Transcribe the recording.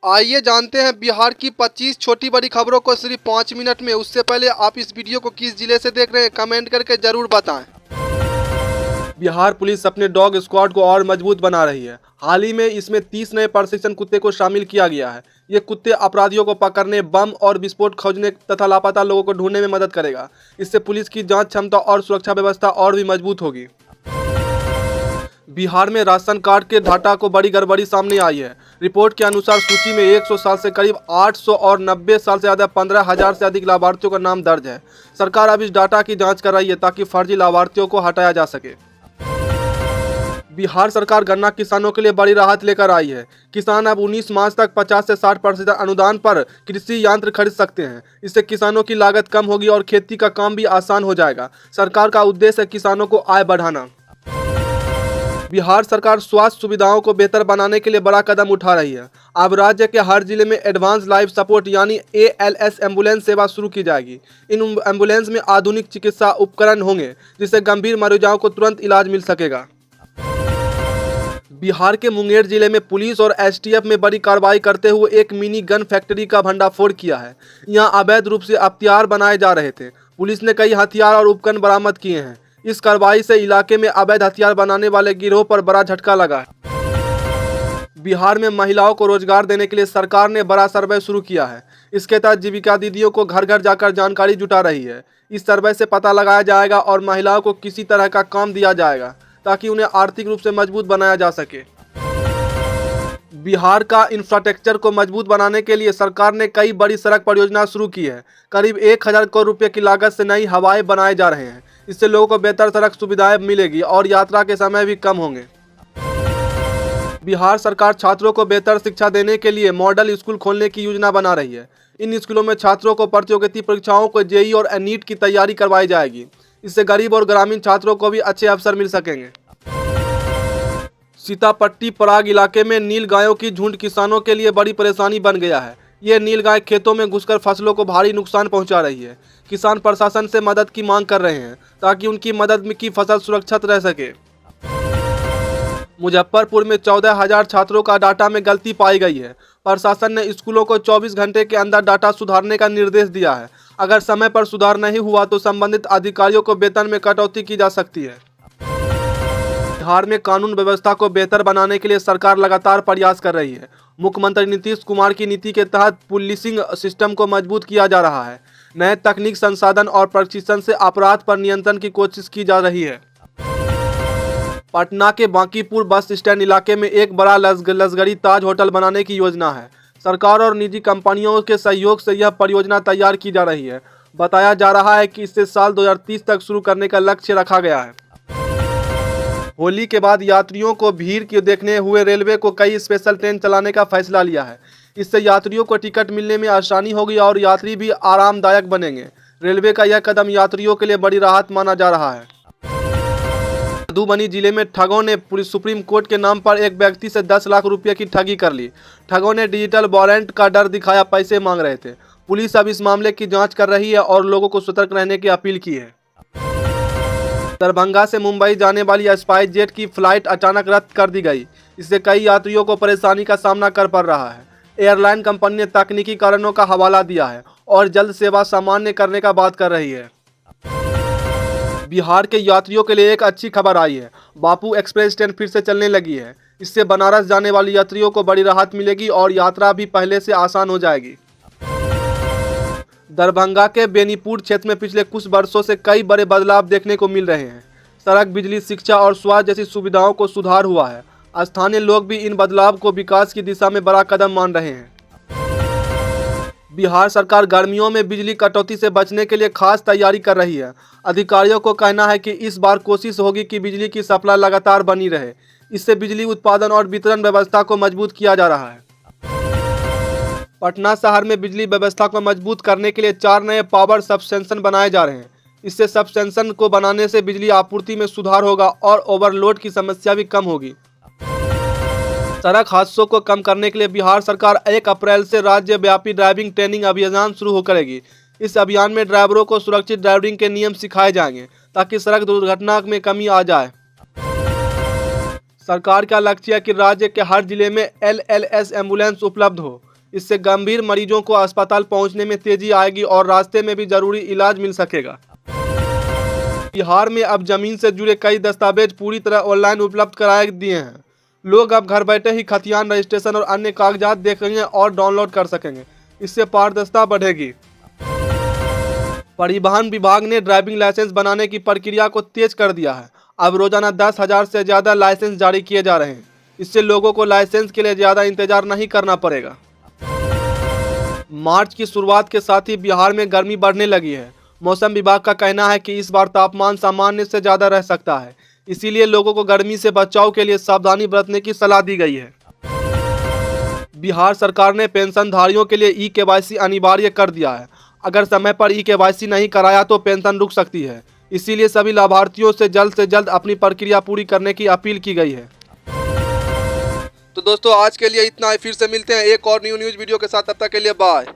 आइए जानते हैं बिहार की 25 छोटी बड़ी खबरों को सिर्फ 5 मिनट में। उससे पहले आप इस वीडियो को किस जिले से देख रहे हैं कमेंट करके जरूर बताएं। बिहार पुलिस अपने डॉग स्क्वाड को और मजबूत बना रही है। हाल ही में इसमें 30 नए प्रशिक्षण कुत्ते को शामिल किया गया है। ये कुत्ते अपराधियों को पकड़ने, बम और विस्फोट खोजने तथा लापता लोगों को ढूंढने में मदद करेगा। इससे पुलिस की जांच क्षमता और सुरक्षा व्यवस्था और भी मजबूत होगी। बिहार में राशन कार्ड के डाटा को बड़ी गड़बड़ी सामने आई है। रिपोर्ट के अनुसार सूची में 100 साल से करीब 800 और 90 साल से ज़्यादा 15,000 से अधिक लाभार्थियों का नाम दर्ज है। सरकार अब इस डाटा की जांच कर रही है ताकि फर्जी लाभार्थियों को हटाया जा सके। बिहार सरकार गन्ना किसानों के लिए बड़ी राहत लेकर आई है। किसान अब 19 मार्च तक 50 से 60% अनुदान पर कृषि यंत्र खरीद सकते हैं। इससे किसानों की लागत कम होगी और खेती का काम भी आसान हो जाएगा। सरकार का उद्देश्य है किसानों को आय बढ़ाना। बिहार सरकार स्वास्थ्य सुविधाओं को बेहतर बनाने के लिए बड़ा कदम उठा रही है। अब राज्य के हर जिले में एडवांस लाइफ सपोर्ट यानी ALS एम्बुलेंस सेवा शुरू की जाएगी। इन एम्बुलेंस में आधुनिक चिकित्सा उपकरण होंगे जिससे गंभीर मरीजों को तुरंत इलाज मिल सकेगा। बिहार के मुंगेर जिले में पुलिस और STF में बड़ी कार्रवाई करते हुए एक मिनी गन फैक्ट्री का भंडाफोड़ किया है। यहां अवैध रूप से हथियार बनाए जा रहे थे। पुलिस ने कई हथियार और उपकरण बरामद किए हैं। इस कार्रवाई से इलाके में अवैध हथियार बनाने वाले गिरोह पर बड़ा झटका लगा है। बिहार में महिलाओं को रोजगार देने के लिए सरकार ने बड़ा सर्वे शुरू किया है। इसके तहत जीविका दीदियों को घर घर जाकर जानकारी जुटा रही है। इस सर्वे से पता लगाया जाएगा और महिलाओं को किसी तरह का काम दिया जाएगा ताकि उन्हें आर्थिक रूप से मजबूत बनाया जा सके। बिहार का इंफ्रास्ट्रक्चर को मजबूत बनाने के लिए सरकार ने कई बड़ी सड़क परियोजना शुरू की है। करीब 1000 करोड़ रुपए की लागत से नई हवाएं बनाए जा रहे हैं। इससे लोगों को बेहतर सड़क सुविधाएं मिलेगी और यात्रा के समय भी कम होंगे। बिहार सरकार छात्रों को बेहतर शिक्षा देने के लिए मॉडल स्कूल खोलने की योजना बना रही है। इन स्कूलों में छात्रों को प्रतियोगिता परीक्षाओं को JEE और NEET की तैयारी करवाई जाएगी। इससे गरीब और ग्रामीण छात्रों को भी अच्छे अवसर मिल सकेंगे। सीतापट्टी पराग इलाके में नील गायों की झुंड किसानों के लिए बड़ी परेशानी बन गया है। ये नील गाय खेतों में घुसकर फसलों को भारी नुकसान पहुंचा रही है। किसान प्रशासन से मदद की मांग कर रहे हैं ताकि उनकी मदद की फसल सुरक्षित रह सके। मुजफ्फरपुर में 14,000 छात्रों का डाटा में गलती पाई गई है। प्रशासन ने स्कूलों को 24 घंटे के अंदर डाटा सुधारने का निर्देश दिया है। अगर समय पर सुधार नहीं हुआ तो संबंधित अधिकारियों को वेतन में कटौती की जा सकती है। बिहार में कानून व्यवस्था को बेहतर बनाने के लिए सरकार लगातार प्रयास कर रही है। मुख्यमंत्री नीतीश कुमार की नीति के तहत पुलिसिंग सिस्टम को मजबूत किया जा रहा है। नए तकनीक, संसाधन और प्रशिक्षण से अपराध पर नियंत्रण की कोशिश की जा रही है। पटना के बांकीपुर बस स्टैंड इलाके में एक बड़ा लग्जरी ताज होटल बनाने की योजना है। सरकार और निजी कंपनियों के सहयोग से यह परियोजना तैयार की जा रही है। बताया जा रहा है कि इसे साल 2030 तक शुरू करने का लक्ष्य रखा गया है। होली के बाद यात्रियों को भीड़ के देखने हुए रेलवे को कई स्पेशल ट्रेन चलाने का फैसला लिया है। इससे यात्रियों को टिकट मिलने में आसानी होगी और यात्री भी आरामदायक बनेंगे। रेलवे का यह कदम यात्रियों के लिए बड़ी राहत माना जा रहा है। मधुबनी जिले में ठगों ने सुप्रीम कोर्ट के नाम पर एक व्यक्ति से 10 लाख रुपए की ठगी कर ली। ठगों ने डिजिटल वारंट का डर दिखाया, पैसे मांग रहे थे। पुलिस अब इस मामले की जांच कर रही है और लोगों को सतर्क रहने की अपील की है। दरभंगा से मुंबई जाने वाली स्पाइस जेट की फ्लाइट अचानक रद्द कर दी गई। इससे कई यात्रियों को परेशानी का सामना कर पड़ रहा है। एयरलाइन कंपनी ने तकनीकी कारणों का हवाला दिया है और जल्द सेवा सामान्य करने का बात कर रही है। बिहार के यात्रियों के लिए एक अच्छी खबर आई है। बापू एक्सप्रेस ट्रेन फिर से चलने लगी है। इससे बनारस जाने वाले यात्रियों को बड़ी राहत मिलेगी और यात्रा भी पहले से आसान हो जाएगी। दरभंगा के बेनीपुर क्षेत्र में पिछले कुछ वर्षों से कई बड़े बदलाव देखने को मिल रहे हैं। सड़क, बिजली, शिक्षा और स्वास्थ्य जैसी सुविधाओं को सुधार हुआ है। स्थानीय लोग भी इन बदलाव को विकास की दिशा में बड़ा कदम मान रहे हैं। बिहार सरकार गर्मियों में बिजली कटौती से बचने के लिए खास तैयारी कर रही है। अधिकारियों को कहना है कि इस बार कोशिश होगी कि बिजली की सप्लाई लगातार बनी रहे। इससे बिजली उत्पादन और वितरण व्यवस्था को मजबूत किया जा रहा है। पटना शहर में बिजली व्यवस्था को मजबूत करने के लिए 4 नए पावर सबस्टेशन बनाए जा रहे हैं। इससे सबस्टेशन को बनाने से बिजली आपूर्ति में सुधार होगा और ओवरलोड की समस्या भी कम होगी। सड़क हादसों को कम करने के लिए बिहार सरकार 1 अप्रैल से राज्यव्यापी ड्राइविंग ट्रेनिंग अभियान शुरू करेगी। इस अभियान में ड्राइवरों को सुरक्षित ड्राइविंग के नियम सिखाए जाएंगे ताकि सड़क दुर्घटना में कमी आ जाए। सरकार का लक्ष्य है कि राज्य के हर जिले में LLS एम्बुलेंस उपलब्ध हो। इससे गंभीर मरीजों को अस्पताल पहुंचने में तेजी आएगी और रास्ते में भी जरूरी इलाज मिल सकेगा। बिहार में अब जमीन से जुड़े कई दस्तावेज पूरी तरह ऑनलाइन उपलब्ध कराए दिए हैं। लोग अब घर बैठे ही खतियान रजिस्ट्रेशन और अन्य कागजात देखेंगे और डाउनलोड कर सकेंगे। इससे पारदर्शिता बढ़ेगी। परिवहन विभाग ने ड्राइविंग लाइसेंस बनाने की प्रक्रिया को तेज कर दिया है। अब रोजाना 10,000 से ज्यादा लाइसेंस जारी किए जा रहे हैं। इससे लोगों को लाइसेंस के लिए ज्यादा इंतजार नहीं करना पड़ेगा। मार्च की शुरुआत के साथ ही बिहार में गर्मी बढ़ने लगी है। मौसम विभाग का कहना है कि इस बार तापमान सामान्य से ज्यादा रह सकता है। इसीलिए लोगों को गर्मी से बचाव के लिए सावधानी बरतने की सलाह दी गई है। बिहार सरकार ने पेंशनधारियों के लिए ई-केवाईसी अनिवार्य कर दिया है। अगर समय पर ई-केवाईसी नहीं कराया तो पेंशन रुक सकती है। इसीलिए सभी लाभार्थियों से जल्द अपनी प्रक्रिया पूरी करने की अपील की गई है। तो दोस्तों आज के लिए इतना ही। फिर से मिलते हैं एक और न्यूज़ वीडियो के साथ। तब तक के लिए बाय।